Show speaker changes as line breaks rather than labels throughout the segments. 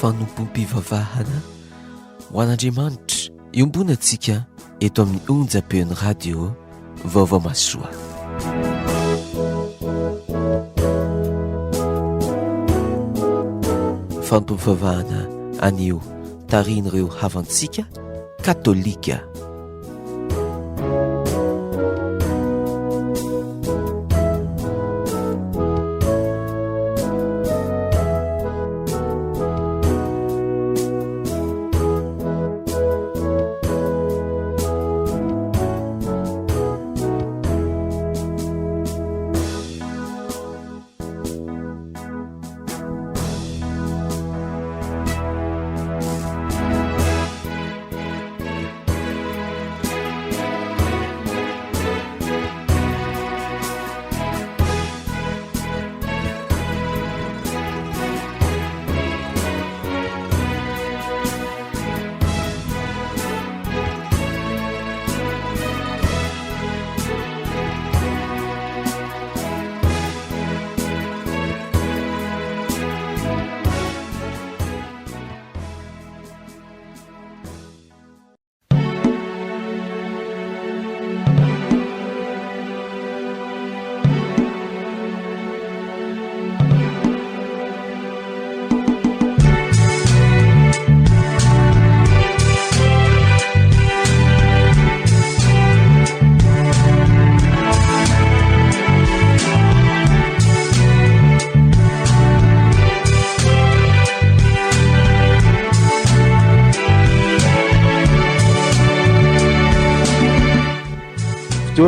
fanompom-pivavahana ho an'Andriamanitra iombona antsika eto amin'ny onjam-peon'ny radio vaovao masoa. Fanompom-pivavahana anio tarihin'ireo havantsika katolika.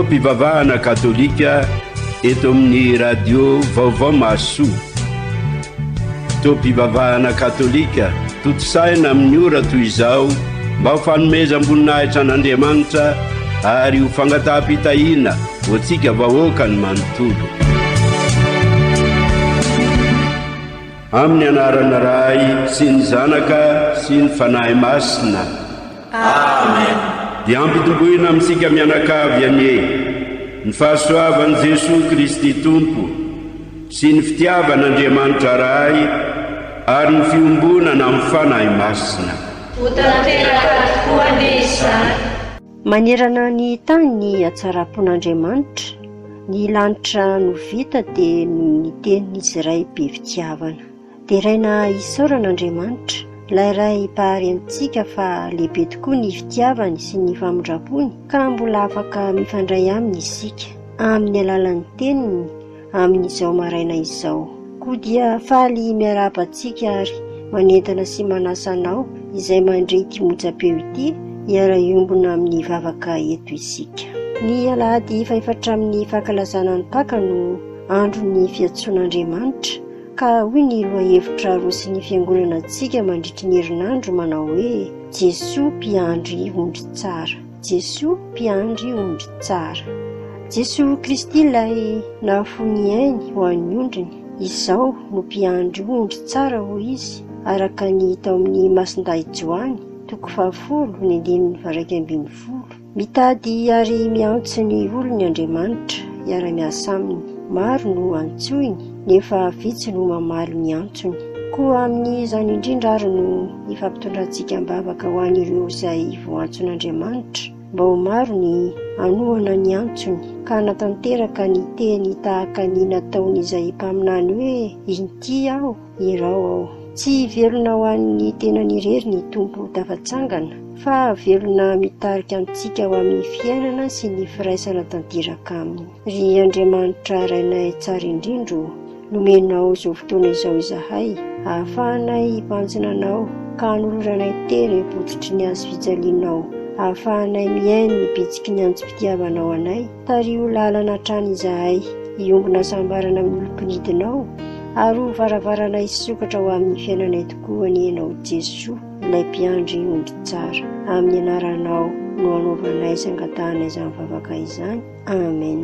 Mpivavahana katolika eto amin'ny radio vaovao masoa. Mpivavahana katolika totosaina amin'ny ora toy izao mba ho fanomezam-boninahitra an'Andriamanitra ary ho fangataham-pitahiana ho antsika vahoaka ny manontolo. Amin'ny anarana Ray sy ny Zanaka sy ny Fanahy Masina. Amen. Dia ampitomboina amintsika mianakavy anie ny fahasoavan'i Jesosy Kristy Tompo sy ny fitiavan'Andriamanitra Ray ary ny fiombonana amin'ny Fanahy Masina.
Manerana ny tany ny hatsarapon'Andriamanitra, ny lanitra no vita dia ny tenin'izy iray be fitiavana. Dia raina isaoran'Andriamanitra ilay ray pahary amintsika fa lehibe tokoa ny fitiavany sy ny famondrapony ka mbola afaka mifandray aminy isika amin'ny alalan'ny teniny amin'izao maraina izao. Koa dia faly miarapa-tsika ary manentana sy manasa anao izay mandray ity monjam-peo ity hiara-iombona amin'ny vavaka eto isika. Ny alahady faefatra amin'ny fankalazana ny Paka no andron'ny fiantsoan'Andriamanitra ka hoy ny lohahevitra roa sy ny fiangonana antsika mandritry ny herinandro manao hoe Jesoa mpiandry ondry tsara. Jesoa mpiandry ondry tsara. Jesoa Kristy ilay nahafony ainy ho an'ny ondriny, izao no mpiandry ondry tsara hoy izy araka ny tao amin'ny Masindahy Joany 10:20. Mitady ary miantso ny olony Andriamanitra hiara-miasa aminy. Maro no antsoiny nefa vitsy no mamalo ny antsony. Koa amin'izany indrindra ary no ifampitondrantsika mbavaka ho an'ireo izay voantson'Andriamanitra mba ho maro ny anohana ny antsony ka natanteraka ny teny tahaka ny nataon'izay mpaminany hoe inty aho, irao aho. Tsy velona ho an'ny tenany irery ny Tompo tafatsangana fa velona mitarika antsika ho amin'ny fiainana sy ny firaisana tanteraka aminy. Ry Andriamanitra rainay tsara indrindro, nomenao izao fotoana izao izahay ahafahanay hipanjina anao ka hanoloranay teny hipototry ny azo fijalianao, ahafahanay miaino ny bitsiky ny anjo-pitiavanao anay. Tario lalana hatrany izahay hiombona sambarana amin'ny olom-pinidinao ary ho varavarana isokatra ho amin'ny fiainanay tokoa ny ianao Jesoa ilay mpiandry ondry tsara. Amin'ny anaranao no anaovanay sangatahana izany vavaka izany. Amen.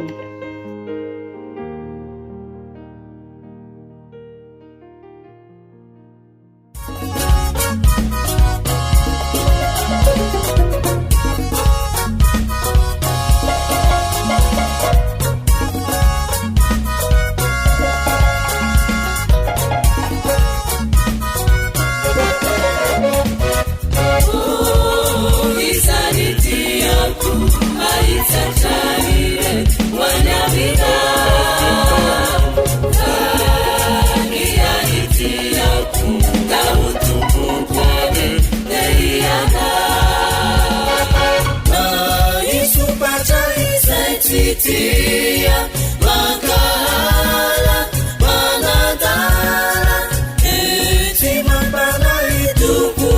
tia makahala manadala ety mampalay tompo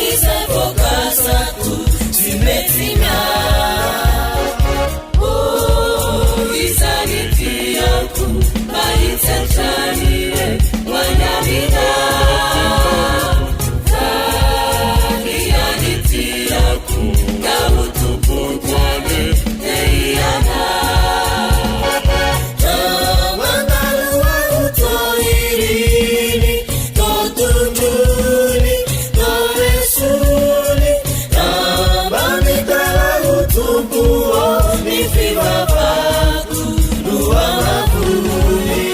izay voakasako tsy mety izany tiako mahitsatranyre manamina iany tiako kahotopokoane eiana mandaloaho to iriny to tondrony to resony mamikalaho tompoa ny fivavako no amavony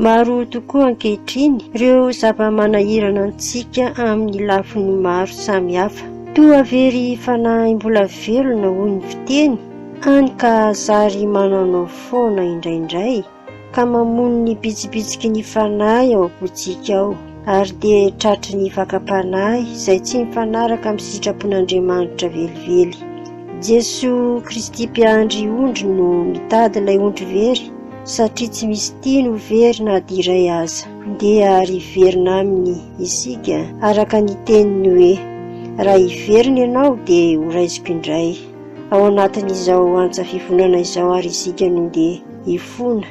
Maro tokoa ankehitriny ireo zava-manahirana antsika amin'ny lafiny maro samihafa. Toa very fanahy mbola velona hoy ny fiteny, any ka zary mananao foana indraindray ka mamono ny bitsibitsiky ny fanahy ao am-potsika ao, ary dia tratry ny vakam-panahy izay tsy mifanaraka amin'ny sitrapon'Andriamanitra velively. Jesoa Kristy mpiandry ondry no mitady ilay ondry very, satria tsy misy tiany ho very na diray aza. Dia riverina aminy isika araka ny teniny hoe raha hiverina ianao dia ho raisiko indray. Ao anatin'izao antsa fivonana izao ary isika no dia hifona,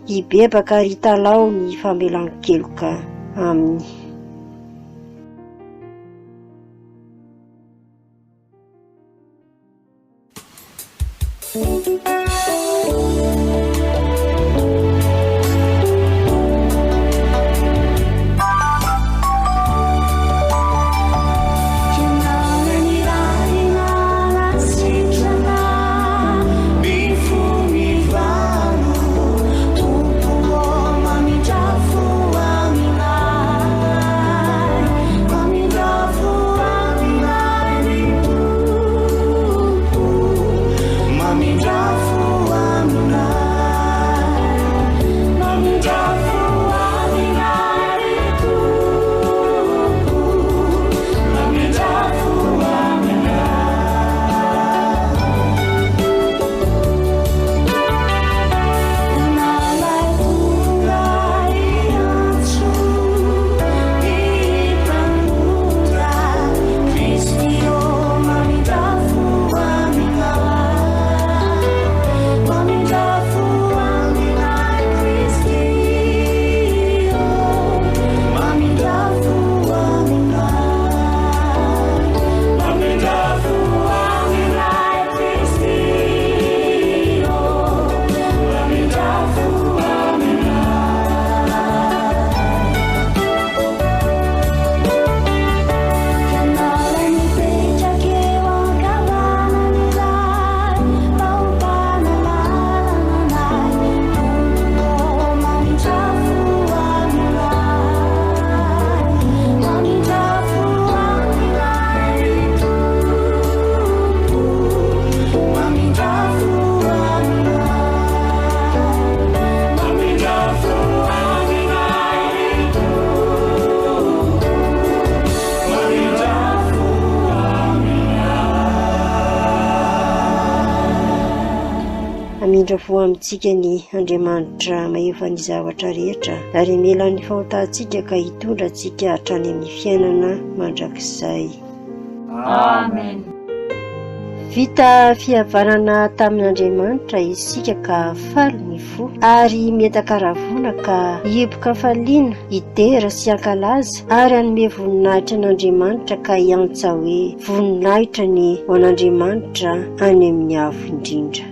hibebaka ary hitalao ny famelan-keloka aminy.
Mami, já fui.
andravoa amintsika ny Andriamanitra maheva ny zavatra rehetra ary mila ny fahotantsika ka hitondra antsika hatrany amin'ny fiainana mandrakizay.
Amen.
Vita fihavanana tamin'Andriamanitra isika ka faly ny fo ary mieta-karavona ka hieboka faliana hidera sy hankalaza ary hanome voninahitra an'Andriamanitra ka hiantsa hoe voninahitra ny ho an'Andriamanitra any amin'ny avo indrindra.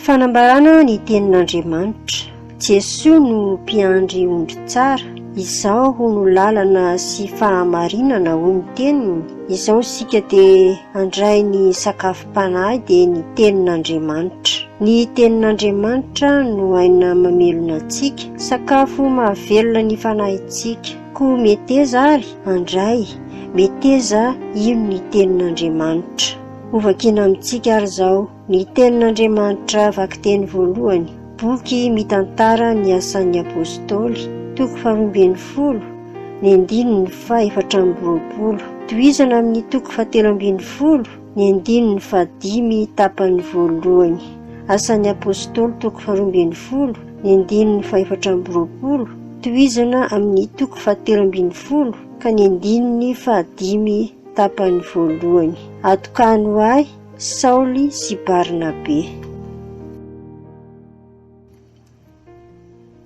Fanambarana ny tenin'Andriamanitra. Jesoa no mpiandry ondry tsara, izao no lalana sy fahamarinana ho ny teniny. Izao sika dia handray ny sakafom-panahy dia ny tenin'Andriamanitra. Ny tenin'Andriamanitra no aina mamelona antsika, sakafo mahavelona ny fanahintsika. Koa meteza ary andray, meteza ino ny tenin'Andriamanitra. Ovakina amintsika ary izao ny tenin'Andriamanitra vaky teny voalohany, boky mitantara ny asan'ny apôstôly, toko 12, ny 420, tohizana amin'ny toko 17, ny 15 tapany voalohany. Asan'ny apôstôly toko 12, ny 420, tohizana amin'ny toko 17 ka ny 15 tapany voalohany. Atokano ahy Saoly sy Barnabe.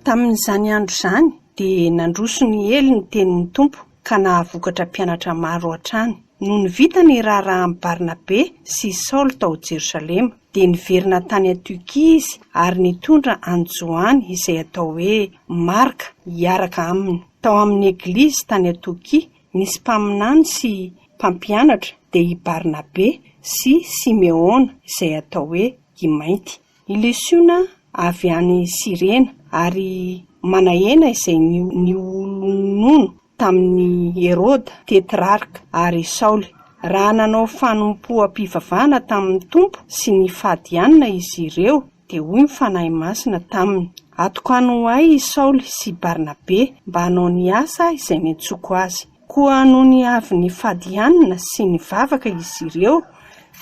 Tamin'izany andro izany dia nandroso ny elo ny tenin'ny Tompo ka nahavokatra mpianatra maro hatrany. Noho ny vita ny raharahan'i Barnabe sy Saoly tao Jerosalema dia niverina tany Antiokia izy ary nitondra an-Joany izay atao hoe Marka hiaraka aminy. Tao amin'ny eglizy tany Antiokia nisy mpaminany sy mpampianatra dia i Barnabe sy Simeona izay atao hoe i Mainty. I Lisiona avy any Sirena ary Manahena izay niolonono tamin'ny Heroda tetrarka ary Saoly. Raha nanao fanompoam-pivavahana tamin'ny Tompo sy ny fahadianana izy ireo dia hoy ny fanahy masina taminy. Atokano ahy Saoly sy Barnabe mba hanao ny asa izay miantsoko azy. Koa noho ny avy ny fahadianana sy ny vavaka izy ireo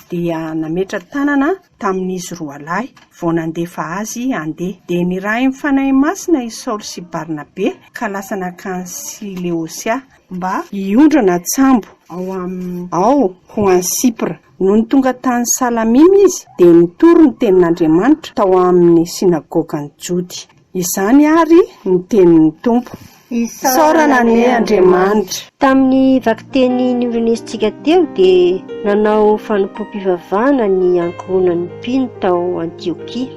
dia nametra tanana tamin'izy roa lahy vao nandefa azy andeha. Dia nirahy ny fanahy masina i Saoly sy Barnabe ka lasa nakany Sileosia mba hiondrona tsambo ao ho any Sipra. Noho ny tonga tany Salamina izy dia nitoro ny tenin'Andriamanitra tao amin'ny sinagogan'ny Jody. Izany ary ny tenin'ny Tompo. Isaorana ny Andriamanitra.
Tamin'ny vakiteny niorenesintsika teo dia nanao fanompoam-pivavahana ny ankohonan'ny mpino tao Antiokia.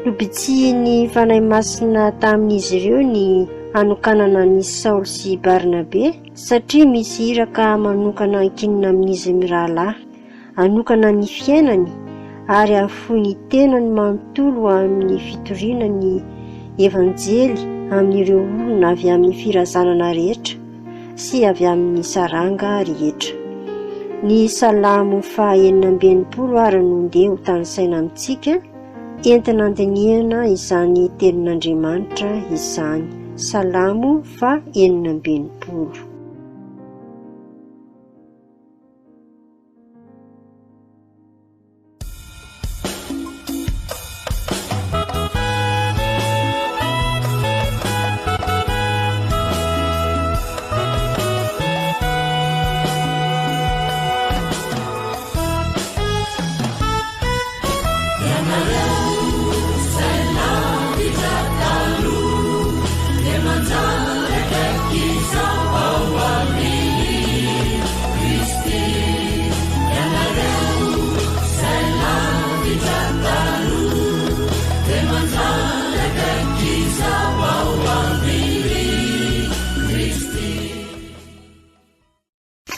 Nobitsihiny fanahy masina tamin'izy ireo ny anokanana ny Saoly sy Barnabe satria misy iraka manokana ankinina amin'izy mirahalahy, anokana ny fiainany ary afohy ny tenany manontolo amin'ny fitoriana ny evanjely amin'ireo olona avy amin'ny firazanana rehetra sy avy amin'ny saranga rehetra. Ny Salamo 420 ary no ndeha ho tanisaina amintsika entina andinihana izany tenin'Andriamanitra izany. Salamo 420.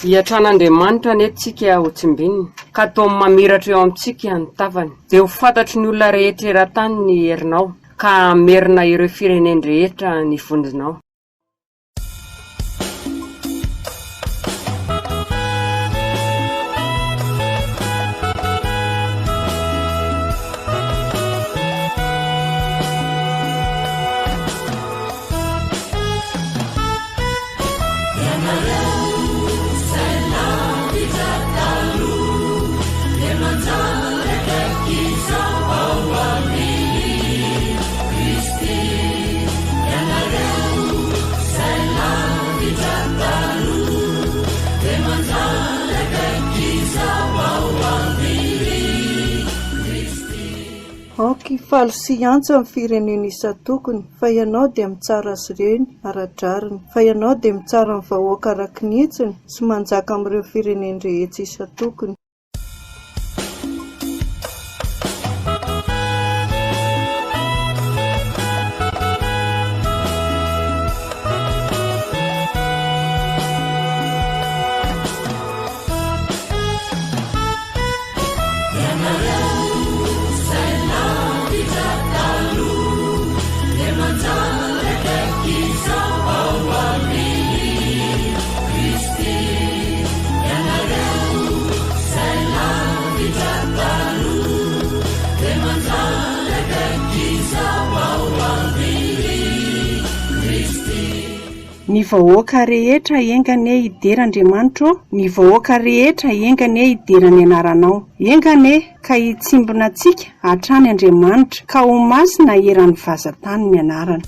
Hiatran'Andriamanitra nentsika ho tsimbininy ka atao mamiratra eo amintsika ny tavany. Dia ho fantatry ny olona rehetra eran-tany ny herinao ka merina ireo fireneny rehetra ny vondronao.
Aoky falo sy antso amin'ny firenena isan-tokony, fa ianao dia mitsara azy ireny ara-drariny, fa ianao dia mitsara ny vahoaka araka ny hetsiny sy manjaka amin'ireo firenena rehetra isan-tokony.
Say love.
Ny vahoaka rehetra engane hideran'Andriamanitra, ny vahoaka rehetra engane hiderany anaranao. Engane ka hitsimbona antsika hatrany Andriamanitra, ka ho masina eran'ny vazantany ny anarana.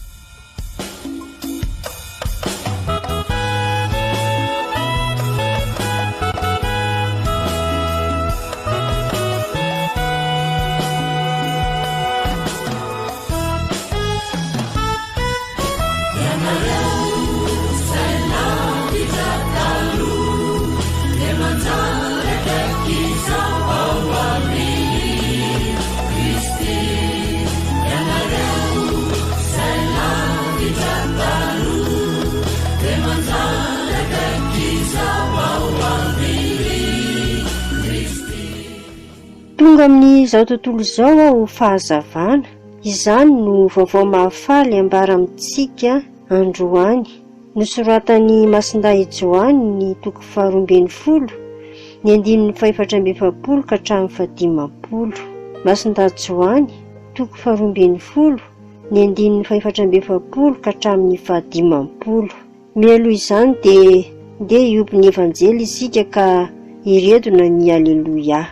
Tonga amin'izao tontolo izao aho fahazavana, izany no vaovao mahafaly ambara amintsika androany. Nosoratan'ny Masindahy Joany ny toko 12, ny 440 ka hatramin'ny 50. Masindahy Joany toko 12, ny 440 ka hatramin'ny 50. Mialoha izany dia hiompo ny evanjely isika ka hiredona ny aleloia.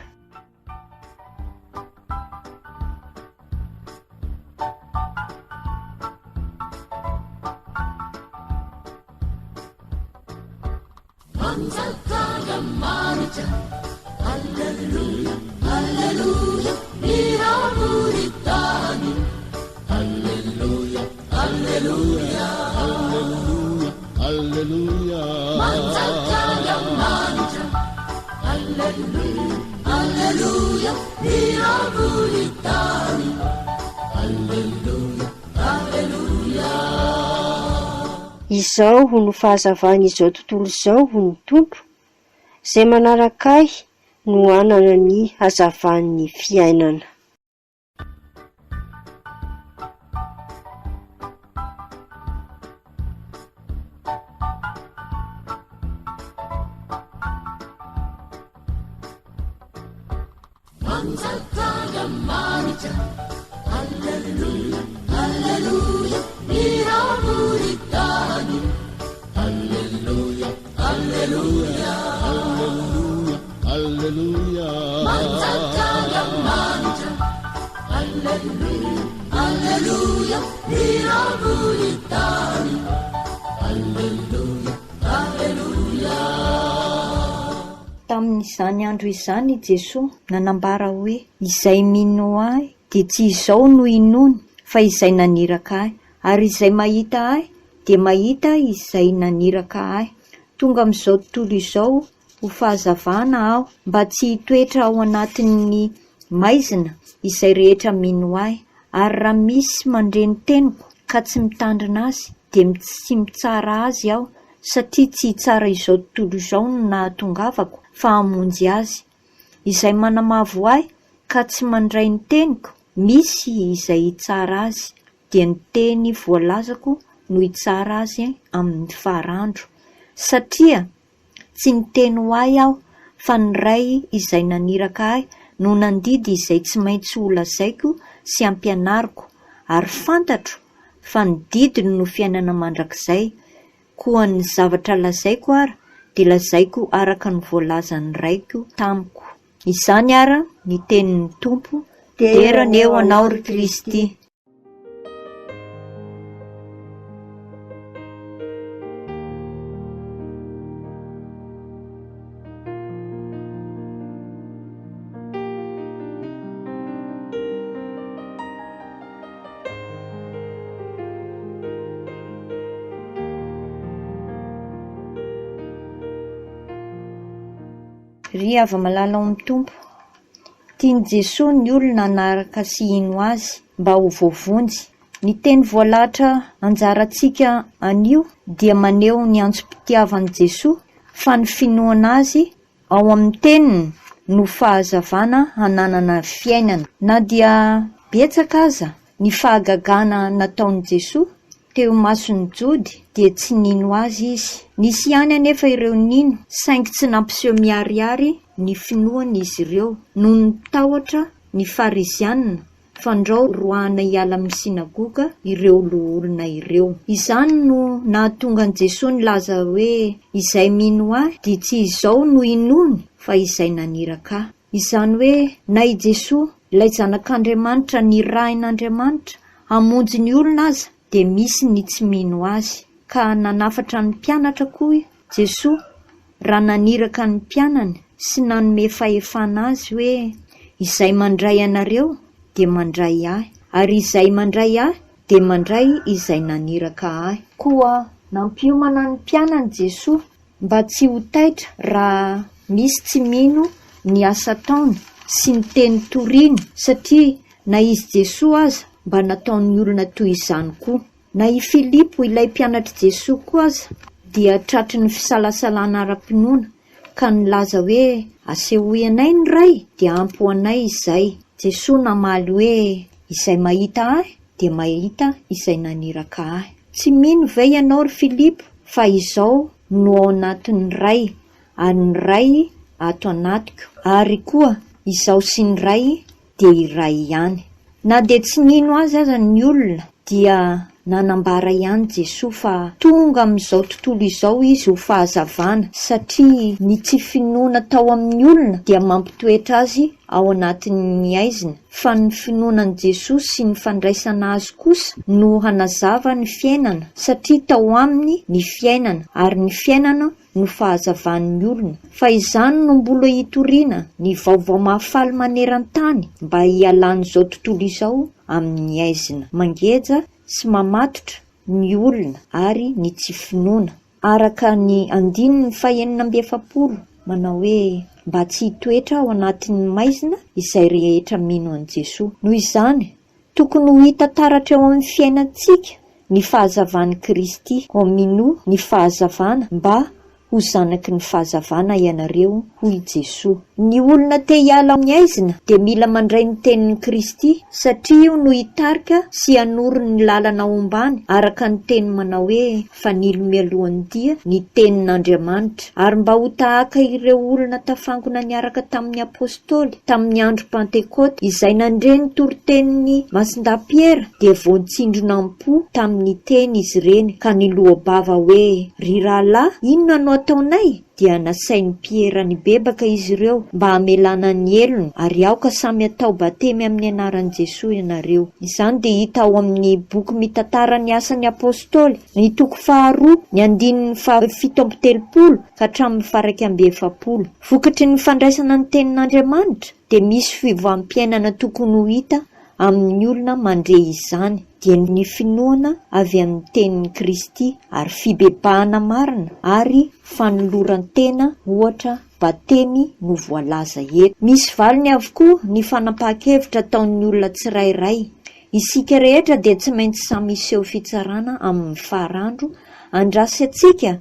Izao ho no fahazavana izao tontolo izao ho ny tompo, izay manaraka ahy no anana ny hazavan'ny fiainana.
Tamin'izany andro izany Jesosy nanambara hoe, izay mino ahy dia tsy izao no inony fa izay naniraka ahy, ary izay mahita ahy dia mahita izay naniraka ahy. Tonga amin'izao tontolo izao ho fahazavana aho mba tsy hitoetra ao anatin'ny maizina izay rehetra mino ahy, ary raha misy mandreny teniko ka tsy mitandrina azy dia tsy mitsara azy aho, satria tsy tsara izao tontolo izao no nahatongavako fa hamonjy azy. Izay manamavo ahy ka tsy mandray ny teniko, misy izay hitsara azy, dia ny teny voalazako no hitsara azy amin'ny farandro. Satria tsy niteny ho ahy aho, fa ny ray izay naniraka ahy no nandidy izay tsy maintsy ho lazaiko sy ampianariko, ary fantatro fa ny didiny no fiainana mandrakizay. Koa ny zavatra lazaiko ara dia lazaiko araka ny voalazan'ny raiko tamiko. Izany ara ny tenin'ny Tompo, derany eo anao ry Kristy. Ry ava-malala ao amin'ny Tompo, tiany Jesosy ny olona nanaraka sy hino azy mba ho voavonjy. Ny teny voalahatra anjarantsika anio dia maneho ny antsom-pitiavan'i Jesosy, fa ny finoana azy ao amin'ny teniny no fahazavana hananana fiainana. Na dia betsaka aza ny fahagagana nataon'i Jesosy teo mason'ny jody dia tsy nino azy izy. Nisy ihany anefa ireo nino, saingy tsy nampiseho miharihary ny finoany izy ireo noho ny tahotra ny farizianina, fandrao roahana hiala amin'ny sinagoga ireo loholona ireo. Izany no nahatonga an' Jesosy nilaza hoe izay mino ahy dia tsy izao no inony fa izay naniraka ahy. Izany hoe na i Jesosy ilay zanak'Andriamanitra ny rahin'Andriamanitra hamonjy ny olona aza dia misy ny tsy mino azy. Ka nanafatra ny mpianatra koa Jesosy raha naniraka ny mpianany sy nanome fahefana azy hoe izay mandray anareo dia mandray ahy, ary izay mandray ahy dia mandray izay naniraka ahy. Koa nampiomana ny mpianany Jesosy mba tsy ho taitra raha misy tsy mino ny asa taony sy ny teny toriany, satria na izy Jesosy aza mba nataon'ny olona toy izany koa. Na i Filipo ilay mpianatra Jesosy koa aza dia tratry ny fisalasalana ara-pinoana ka nilaza hoe asehoy anay ny ray dia ampo anay izay. Jesosy namaly hoe izay mahita ahy dia mahita izay naniraka ahy. Tsy mino ve ianao ry Filipo fa izao no ao anatin'ny ray, ary ny ray ato anatiko, ary koa izao sy ny ray dia iray ihany. Na dia tsy mino azy aza ny olona dia nanambara ihany Jesosy fa tonga amin'izao tontolo izao izy ho fahazavana, satria ny tsy finoana tao amin'ny olona dia mampitoetra azy ao anatin'ny aizina, fa ny finoanan'i Jesosy sy ny fandraisana azy kosa no hanazava ny fiainana, satria tao aminy ny fiainana, ary ny fiainana no fahazavan'ny olona. Fa izany no mbola hitoriana ny vaovao mahafaly maneran-tany mba hialan'izao tontolo izao amin'ny aizina, mangeja sy mamatotra ny olona ary ny tsy finoana. Araka ny 9:7 manao hoe mba tsy hitoetra ao anatin'ny maizina izay rehetra mino an' Jesosy. Noho izany tokony ho hita taratra eo amin'ny fiainantsika ny fahazavan'i Kristy, ao mino ny fahazavana mba ho zanaky ny fahazavana ianareo hoy Jesosy. Ny olona te hiala amin'ny aizina dia mila mandray ny tenin'i Kristy, satria io no hitarika sy hanoro ny lalana ombany araka ny teny manao hoe fanilo mialohan'ny dia ny tenin'Andriamanitra. Ary mba ho tahaka ireo olona tafangona niaraka tamin'ny apôstôly tamin'ny andro Pentekote izay nandre ny toritenin'ny masindahy-Piera dia voantsindrona am-po tamin'ny teny izy ireny ka niloha-bava hoe ry rahalahy, inona no ataonay? Dia nasain'ny Piera nibebaka izy ireo mba hamelana ny elony, ary aoka samy atao batemy amin'ny anaran'i Jesosy ianareo. Izany dia hita ao amin'ny boky mitantara ny asan'ny apôstôly, ny toko 2, ny 7:30 ka hatramin'ny 1:40. Vokatry ny fandraisana ny tenin'Andriamanitra dia misy fivoham-piainana tokony ho hita amin'ny olona mandre izany, dia ny finoana avy amin'ny tenin'i Kristy, ary fibebahana marina ary fanoloran-tena, ohatra batemy no voalaza eto. Misy valiny avokoa ny fanapahan-kevitra ataon'ny olona tsirairay. Isika rehetra dia tsy maintsy samy iseho fitsarana amin'ny faharandro andrasy atsika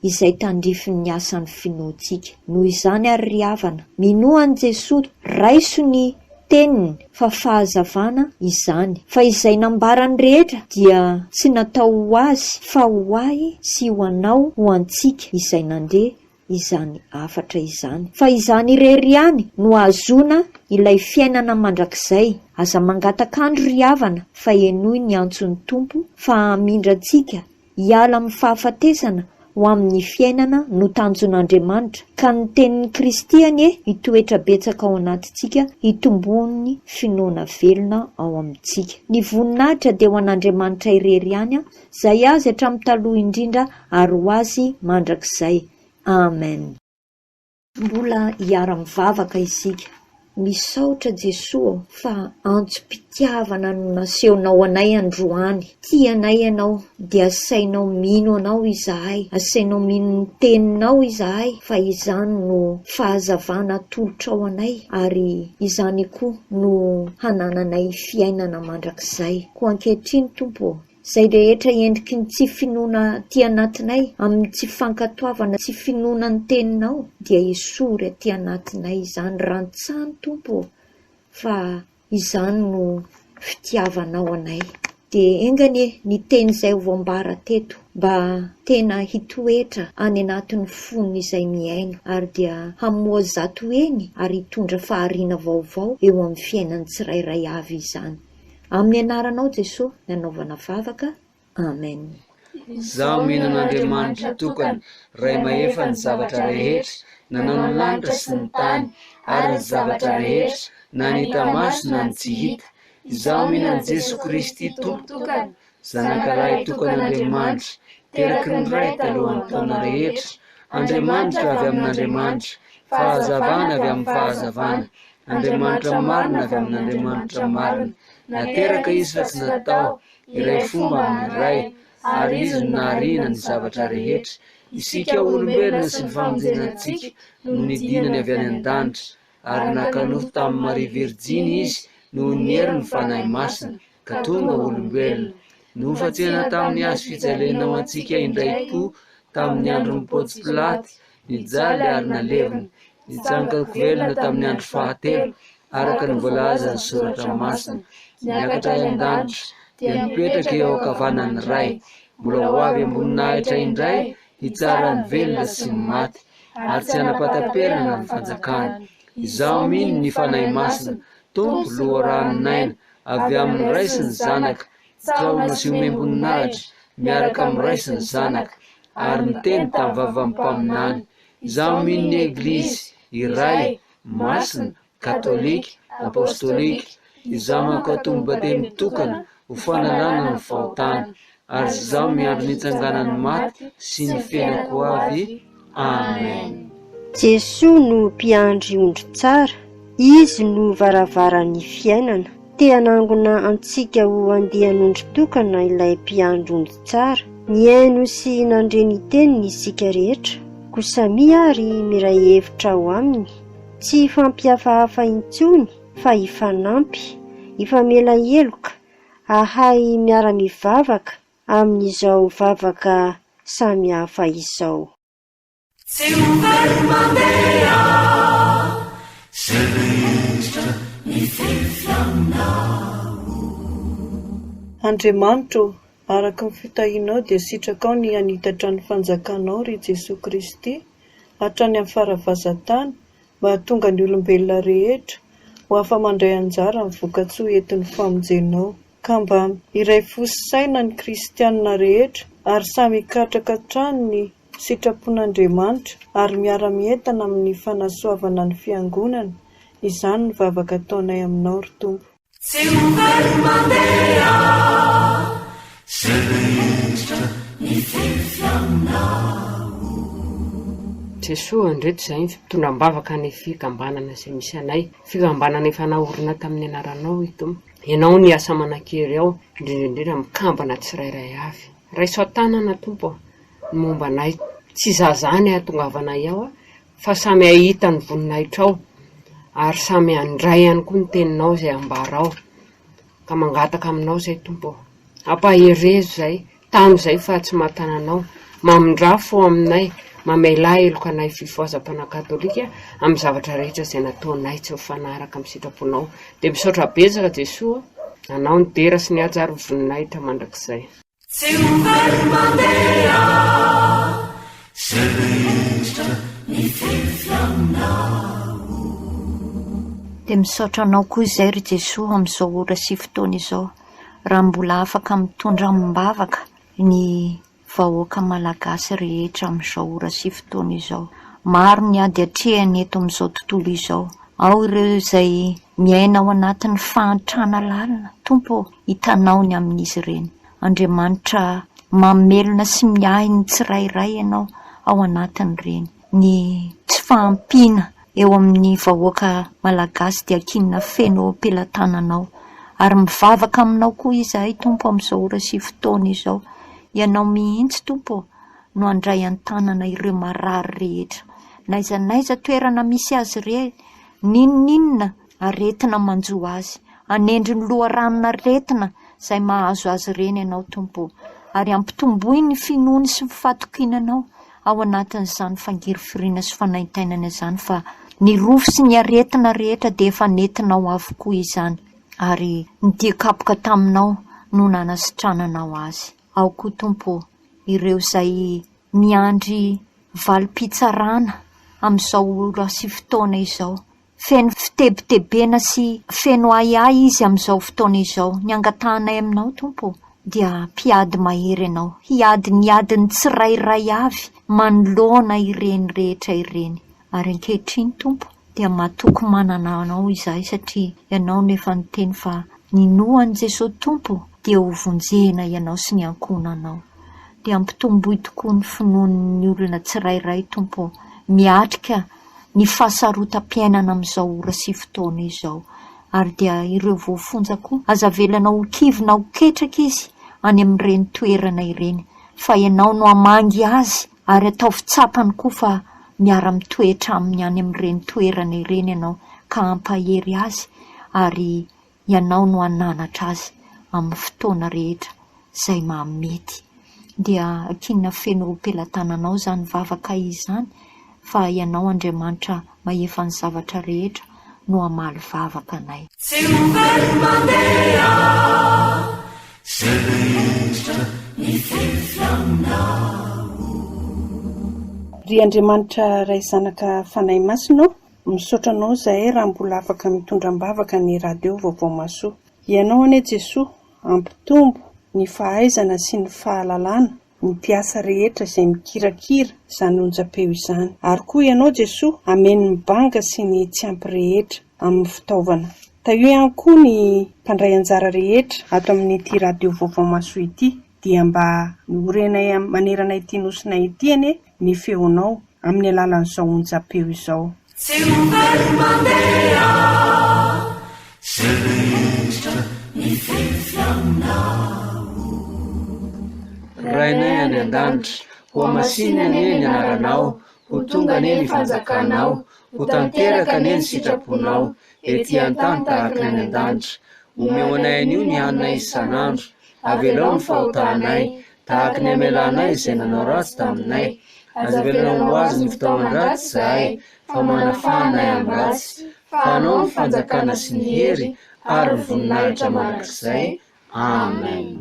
izay tandrifin'ny asan'ny finoantsika. Noho izany ary ry havana, minoan' Jesosy raiso ny teniny fa fahazavana izany, fa izay nambarany rehetra dia tsy natao ho azy fa ho ahy sy ho anao, ho antsika izay nandeha izany afatra izany. Fa izany irery ihany no ahazoana ilay fiainana mandrakizay. Aza mangatakandro ry havana fa enoy ny antson'ny Tompo fa hamindra antsika hiala amin'ny fahafatesana ho amin'ny fiainana no tanjon'Andriamanitra, ka ny tenin'i Kristy anie hitoetra betsaka ao anatintsika, hitombony finoana velona ao amintsika. Ny voninahitra dia ho an'Andriamanitra irery ihany, izay azy hatramin'ny taloha indrindra ary ho azy mandrakizay. Amen. Mbola hiara-mivavaka isika. Misaotra Jesosy fa antso-pitiavana no nasehonao anay androany. Tianay ianao dia asainao mino anao izahay, asainao mino ny teninao izahay, fa izany no fahazavana atolotra ao anay, ary izany koa no hanananay fiainana mandrakizay. Ko ankehitriny Tompo, izay rehetra endriky ny tsy finoana ty anatinay, amin'ny tsy fankatoavana tsy finoana ny teninao, dia esory aty anatinay izany rantsany Tompo, fa izany no fitiavanao anay. Dia engany ny teny izay voambara teto mba tena hitoetra any anatin'ny foniny izay miaina, ary dia hamoa zato eny ary hitondra fahariana vaovao eo amin'ny fiainany tsirairay avy izany. amin'ny anaranao Jesosy nanaovana vavaka. Amen.
Zaho mihinan'Andriamanitra tokana ray mahefa ny zavatra rehetra nanao ny lanitra sy ny tany ary ny zavatra rehetra na ny hita maso na ny tsy hita. Izaho mihinan Jesosy Kristy tompo tokana, zanak'iray tokan'Andriamanitra, teraky ny ray talohan'ny taona rehetra. Andriamanitra avy amin'Andriamanitra, fahazavana avy amin'ny fahazavana, Andriamanitra marina avy amin'Andriamanitra marina. Nateraka izy fa tsy natao, iray fomba amin'ny iray, ary izy no nahariana ny zavatra rehetra. Isika olombelona sy ny famonjenantsika no nidinany avy any an-danitra, ary nakanofo tamin'ny Maria Virjiny izy noho ny hery ny fanahy masina, ka tonga olombelona. Nofatsehana tamin'ny hazo fijalianao antsika indray-po tamin'ny andron'ny Pôntsy Pilaty, nijaly ary nalevina, nitsangaky velona tamin'ny andro fahatelo, araka ny voalaza ny soratra masina. Niakatra an-danitra, dia nipetraka eo ankavanan'ny ray, mbola ho avy amboninahitra indray hitsara ny velona sy ny maty, ary tsy hanapataperana ny fanjakana. Izaho mino ny fanahy masina, tompo loharanon-aina, avy amin'ny ray sy ny zanaka, tsaona sy omem-boninahitra, miaraka amin'ny ray sy ny zanaka, ary miteny tamin'ny vava-mpaminany. Izaho mino ny Eglizy iray, masina, katolika, apôstôlika. Izaho mankatombo batemy tokana ho fanalana ny fahotana, ary izaho miandro nitsanganany maty sy ny fiainako avy. Amen.
Jesosy no mpiandry ondry tsara, izy no varavaran'ny fiainana. Te hanangona antsika ho andehan'ondry tokana ilay mpiandry ondry tsara. Niaino sy nandreny teniny isika rehetra, kosa miary miray hevitra ho aminy. Tsy fampihafahafa intsony fa ifanampy, ifamela heloka, ahay miara-mivavaka amin'izao vavaka samy hafa izao.
Tsy ho very mandeha, se rehetra mifefy aminao.
Andriamanitra, araka ny fitahinao dia sitrakao ny hanitatra ny fanjakanao ry Jesosy Kristy hatrany amin'ny faravazan-tany, mba hahatonga ny olombelona rehetra ho afa mandray anjara ny vokatsoa entin'ny famonjenao, ka mba iray fosi-saina ny kristianina rehetra ary samy hikatraka hatrany ny sitrapon'Andriamanitra ary miara-mientana amin'ny fanasoavana ny fiangonana. Izany ny vavaka ataonay aminao ry Tompo.
Tsy ho very mandeha, se rehetra mifefy aminao.
Jesosy andreto izay ny fitondram-bavaka ny fikambanana izay misy anay, fikambanana efa nahorina tamin'ny anaranao Tompo. Ianao ny asa manan-kery ao, indrindrindrindra mikambana tsirairay avy. Raisao tanana Tompo, ny momba anay tsy zazany ahatongavanay ao, fa samy ahita ny voninahitra ao, ary samy andray ihany koa ny teninao izay ambarao, ka mangataka aminao izay Tompo. Ampaherezo izay, tano izay fa tsy matananao, mamindrafo aminay, mamela eloka anay fifoazam-pana katolika amin'ny zavatra rehetra izay nataonay tsy ho fanaraka amin'ny sitraponao. Dia misaotra betsaka Jesosy, anao ny dera sy ny hatsara voninahitra mandrakizay.
Tsy ho very mandeha, se rehetra mifefy aminao.
Dia misaotra anao koa izay ry Jesosy amin'izao ora sy fotoana izao, raha mbola afaka mitondra mimbavaka ny vahoaka malagasy rehetra amin'izao ora sy fotoana izao. Maro ny ady hatrehany eto amin'izao tontolo izao. Ao ireo izay miaina ao anatin'ny fahantrana lalina. Tompo, hitanao ny amin'izy ireny. Andriamanitra mamelona sy miahy ny tsirairay ianao ao anatin'ireny. Ny tsy fahampiana eo amin'ny vahoaka malagasy dia kinina feno ampelantananao, ary mivavaka aminao koa izahay Tompo amin'izao ora sy fotoana izao. Ianao mihitsy Tompo no andray an-tanana ireo marary rehetra, naiza toerana misy azy ireny, ninona aretina manjo azy, anendry ny loharanona aretina izay mahazo azy ireny ianao Tompo, ary ampitomboy ny finoany sy mifatokinanao ao anatin'izany fangirifirina sy fanaintainana izany, fa ny rofo sy ny aretina rehetra dia efa nentinao avokoa izany, ary nitekapoka taminao no nanasitrananao azy. Ao koa Tompo ireo izay miandry valim-pitsarana amin'izao ora sy fotoana izao, feno fitebitebena sy feno aiay izy amin'izao fotoana izao. Ny angatanay aminao tompo dia mpiady mahery ianao, hiady ny adiny tsirairay avy manoloana ireny rehetra ireny. Ary ankehitriny tompo dia mahatoky manana anao izahay satria ianao nefa niteny fa ninoan' Jesosy tompo dia hovonjena ianao sy ny ankonanao. Dia ampitomboy tokoa ny finoan'ny olona tsirairay tompo miatrika ny fahasarotam-piainana amin'izao ora sy fotoana izao. Ary dia ireo voafonja koa aza velanao hokivina hoketraka izy any amin'ireny toerana ireny, fa ianao no amangy azy ary atao fitsapany koa fa miara-mitoetra aminy any amin'ireny toerana ireny ianao ka ampahery azy ary ianao no ananatra azy amin'ny fotoana rehetra izay mahamety. Dia akinina feno pelatananao zany vavaka izany fa ianao Andriamanitra mahefa ny zavatra rehetra no amaly vavaka anay.
Tsy ho very mandeha zay rehetra mifefy aminao.
Ry Andriamanitra ray zanaka fanahy masina, misaotra anao izahay raha mbola afaka mitondram-bavaka ny radio vaovao masoa. Ianao anie Jesosy ampitombo ny fahaizana sy ny fahalalana ny mpiasa rehetra izay mikirakira izany onjam-peo izany. Ary koa ianao Jesosy ameny ny banga sy ny tsy ampy rehetra amin'ny fitaovana. Tao ihany koa ny mpandray anjara rehetra ato amin'ity radio vaovao masoa ity dia mba norenay manerana ity nosina ity anie ny feonao amin'ny alalan'izao onjam-peo izao.
Tsy ho very mandeha zay rehetra mifefy aminao.
Rainay any an-danitra, ho masiny anie ny anaranao, ho tonga anie ny fanjakanao, ho tanteraka anie ny sitraponao, ety an-tany tahaka ny any an-danitra. Omeo anay anio ny hanina isan'andro, avelao ny fahotanay, tahaka ny amelanay izay nanao ratsy taminay. Aza velanao ho azy ny fitaovan-dratsy izahay, fa manafanay amin'ny ratsy. Fa anao ny fanjakana sy ny hery ary ny voninahitra manakizay. Amen.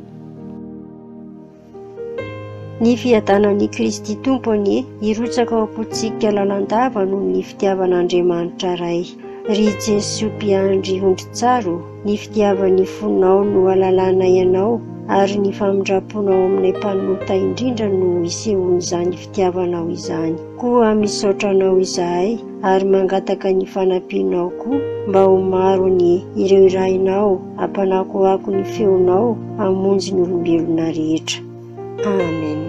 Ny fiadanan'i Kristy tompony hirotsaka ao am-potsika lalandava noho ny fitiavan'Andriamanitra ray. Ry Jesosy mpiandry ondry-tsaro, ny fitiavan'ny fonao no alalana ianao ary ny famindraponao aminay mpanota indrindra no isehon'izany fitiavanao izany. Koa misaotra anao izahay ary mangataka ny fanampianao koa mba ho maro ny ireo irainao ampanakoako ny feonao hamonjy ny olombelona rehetra. Amen.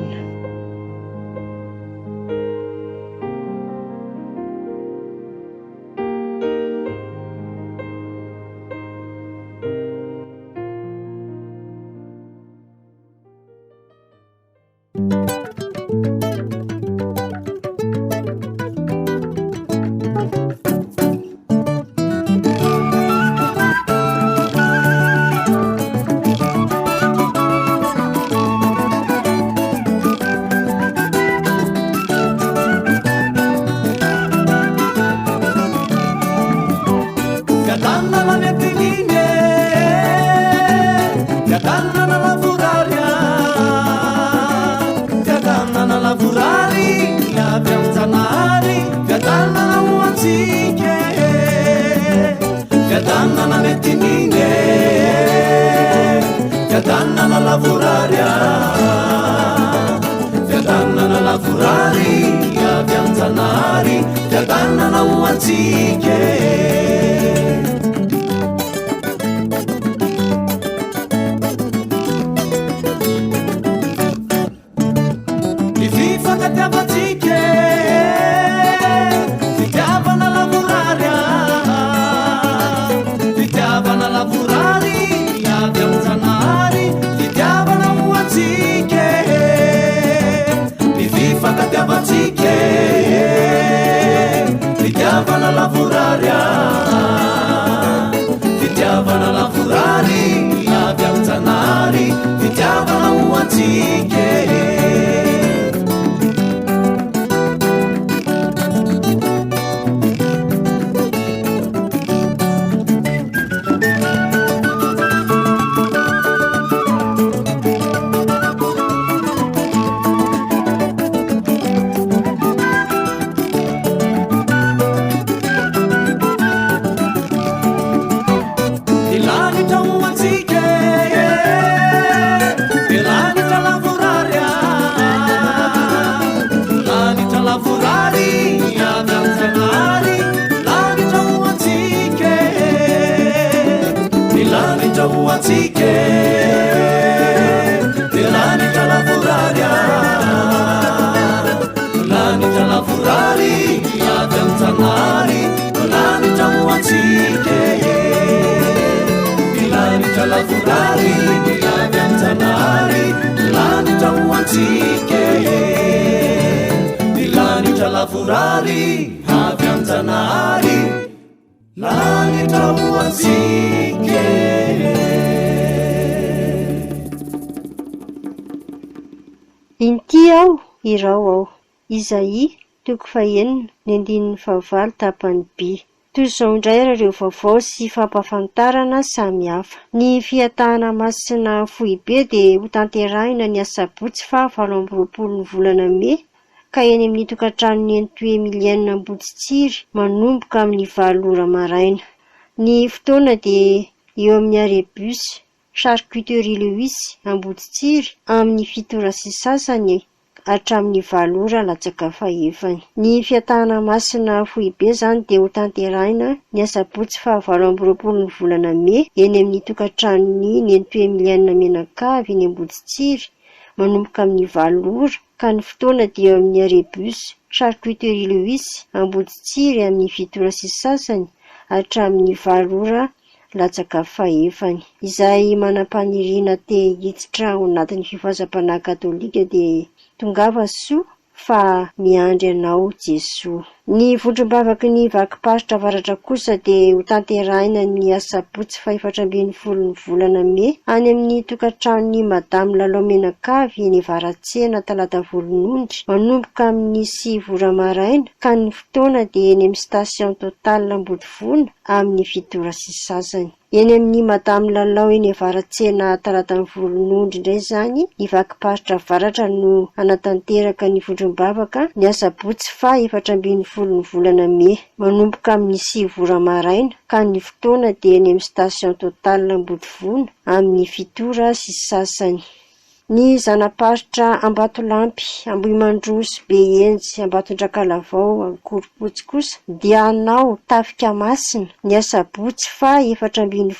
rary avy amjanahary lanitra hoatsike
inty aho irao aho Izai 9:25 tapany by toy izao indray ireo vaovao sy fampafantarana samy hafa. Ny fiatahana masina foibe dia ho tanterahina ny asabotsy fa 7 ny volana May ka eny amin'ny tokantranony Ento Emiliana Amboditsiry manomboka amin'ny 9 ora maraina. Ny fotoana dia eo amin'ny Arebus Charcuterie Lewis Amboditsiry amin'ny 7 ora sy sasany hatramin'ny 9 ora latsaka fahefany. Ny fiatahana masina foibe izany dia ho tanterahina ny asabotsy fa 20 ny volana May eny amin'ny tokantranony Ento Emiliana Menakavy eny Amboditsiry manomboka amin'ny 9 ora ka ny fotoana dia amin'ny Arebus Charcuterie Lewis Amboditsiry amin'ny 7 ora sy sasany hatramin'ny 9 ora latsaka fahefany. Izay manam-paniriana te hiditra ao anatin'ny fivazam-panahy katolika dia tongava soa fa miandry anao Jesoa. Ny vondrom-bavaky ny vakim-pasitra avaratra kosa dia ho tanterahina ny asabotsy fa 14 ny volana May any amin'ny tokantranony Madame Lalao Menakavy eny Avaratsena talata volonondry manomboka amin'ny 9 ora maraina ka ny fotoana dia eny amin'ny station Total Ambodivona amin'ny 7 ora sy sasany. Eny amin'ny Madame Lalao eny Avaratsena talata volonondry indray izany ny vakim-pasitra avaratra no anatanteraka ny vondrom-bavaka ny asabotsy fa 14 ny volana May manomboka amin'ny 9 ora maraina ka ny fotoana dia eny amin'ny station Total Ambodivona amin'ny 7 ora sy sasany. Ny zanaparitra Ambatolampy, Ambohimandroso, Behenjy, Ambatondrankalavao, Ankoropotsy kosa dia anao tafika masina ny asabotsy fa 14 ny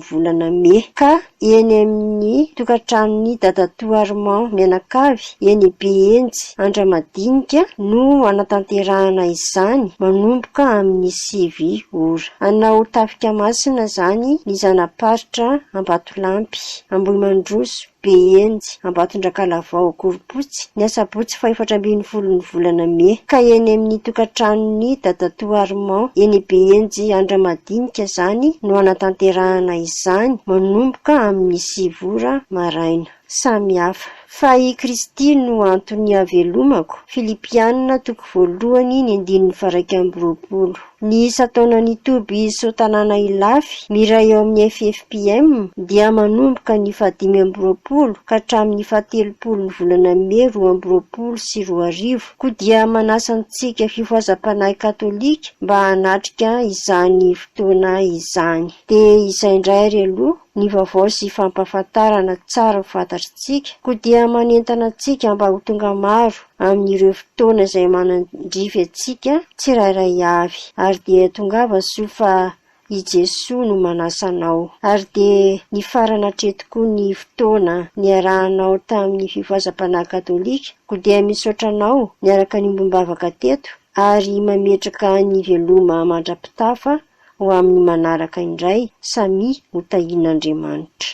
volana May ka eny amin'ny tokantranony Dadatoa Armand Menakavy eny Behenjy Andramadinika no anatanterahana izany manomboka amin'ny 9 ora. Anao tafika masina zany ny zanaparitra Ambatolampy, Ambohimandroso, Behenjy, Ambatondrankalavao, Ankoropotsy ny asabotsy fa 14 ny volana May ka eny amin'ny tokantranony Dadatoa Armand eny Behenjy Andramadinika zany no anatanterahana izany manomboka amin'ny 9 ora maraina. Samy hafa fa i Kristy no antony avelomako. Filipianina 1:1-20. Ny isa taonan'ny Toby Sotanana Ilafy miray eo amin'ny FFPM dia manomboka ny 15 ka hatramin'ny 17 ny volana May 2024 koa dia manasa antsika fifohazam-panahy katolika mba hanatrika izany fotoana izany. Dia izay indray ary aloha ny vaovao sy fampafantarana tsara ho fantatritsika koa dia manentana antsika mba ho tonga maro amin'ireo fotoana izay manandrify antsika tsirairay avy ary dia tongava soa fa i Jesoa no manasa anao ary dia ny farana hatreto koa ny fotoana niarahanao tamin'ny fifohazam-panahy katolika koa dia misaotra anao niaraka ny mbombavaka teto ary mametraka ny veloma mandrapitafa ho amin'ny manaraka indray samy ho tahin'Andriamanitra.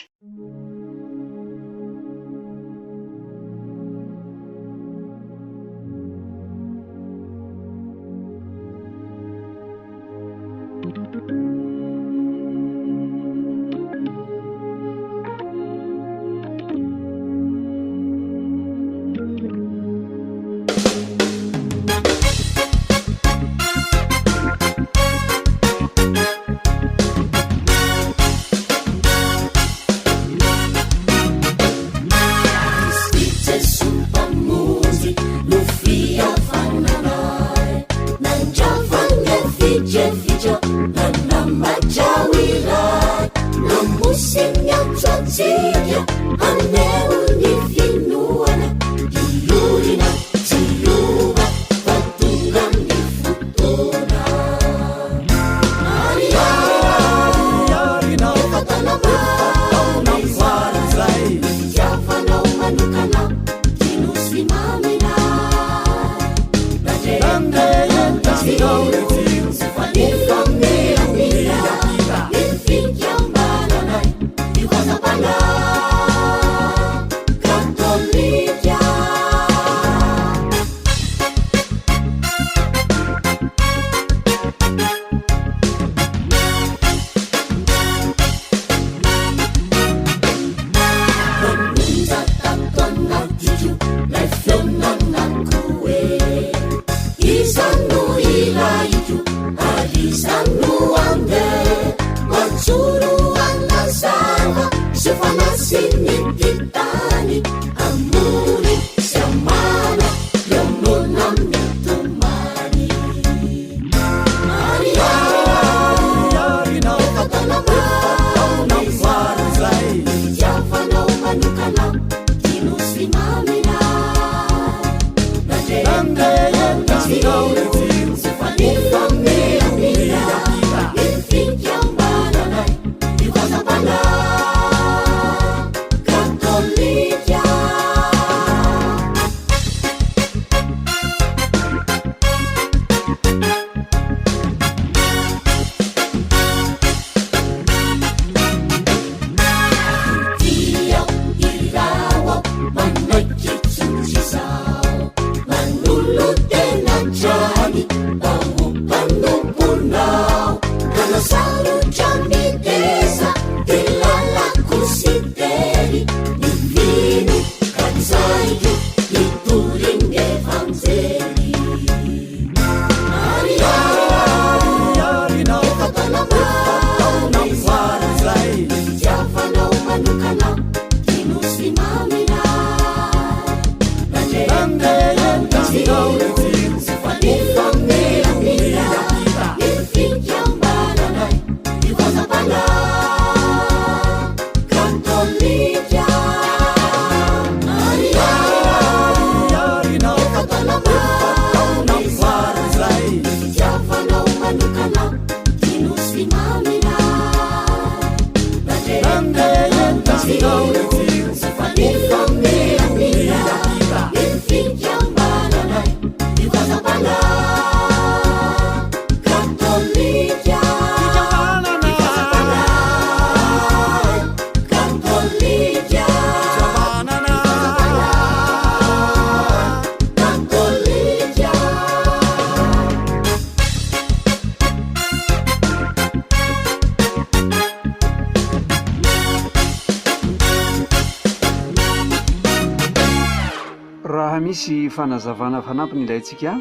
misy fanazavana fanampiny ilayntsika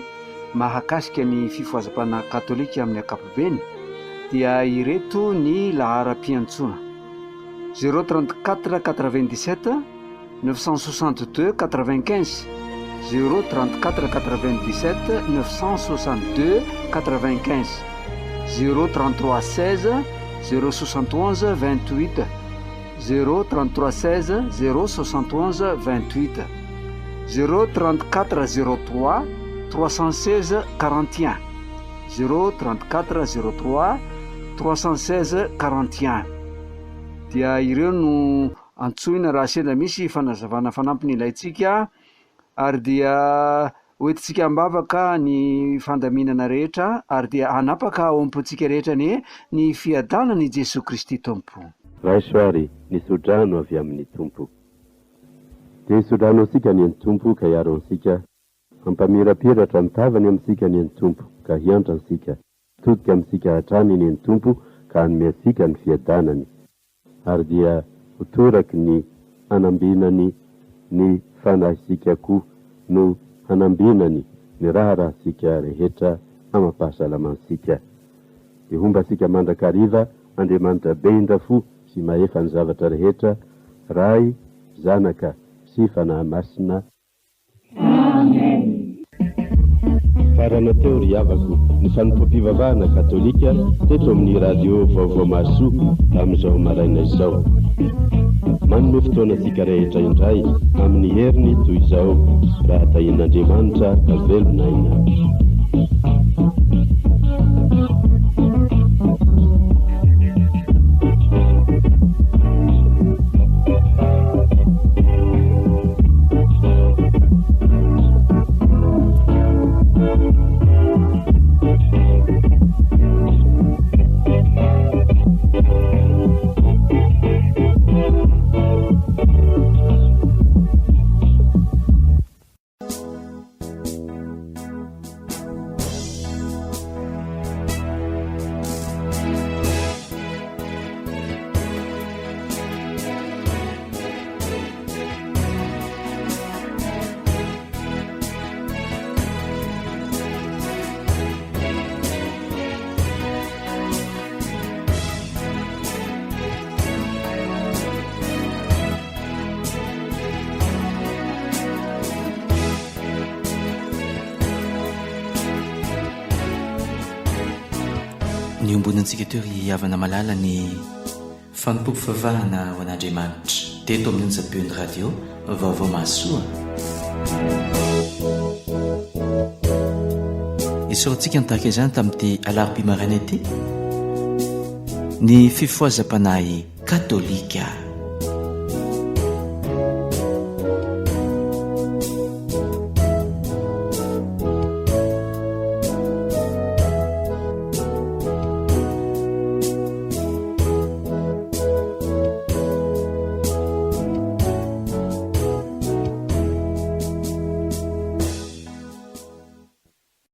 mahakasika ny fifohazam-panahy katolika amin'ny ankapobeny dia ireto ny lahara-piantsona 034 97 962 95 034 97 962 95 033 16 071 28 033 16 071 28 034 03 316 41 034 03 316 41 dia ireo no antsoina raha sendra misy fanazavana fanampiny ilayntsika ary dia hoentintsika ambavaka ny fandaminana rehetra ary dia hanapaka ao am-pontsika rehetra ny fiadanany Jesosy Kristy Tompo.
Raisoary nisodrano avy amin'ny Tompo. Dia sodrano antsika ny Tompo ka hiaro antsika, hampamirapiratra ny tavany amintsika ny Tompo ka hiantra antsika, todika amintsika hatrany ny Tompo ka hanome antsika ny fiadanany. Ary dia hotoraky ny hanambinany ny fanahitsika koa no hanambinany ny raha-rahasika rehetra amam-pahasalamantsika. Ihomba sika mandrakariva Andriamanitra be indrafo sy mahefa ny zavatra rehetra, Ray, Zanaka sy Fanahy Masina. Amen. Farana teo ry havako ny fanompam-pivavahana katolika teto amin'ny radio Vaovao Mahasoa amin'izao maraina izao. Manome fotoanantsika rehetra indray amin'ny heriny toy izao raha tahin'Andriamanitra ka velonaina.
Ny ombonantsika teo ry havana malala ny fanompom-pivavahana ho an'Andriamanitra teto amin'ny onjam-peon'ny radio Vaovao Mahasoa. Isaorantsika nitahaka izany tamin'ity alarobia maraina ity ny fifohazam-panahy katolika.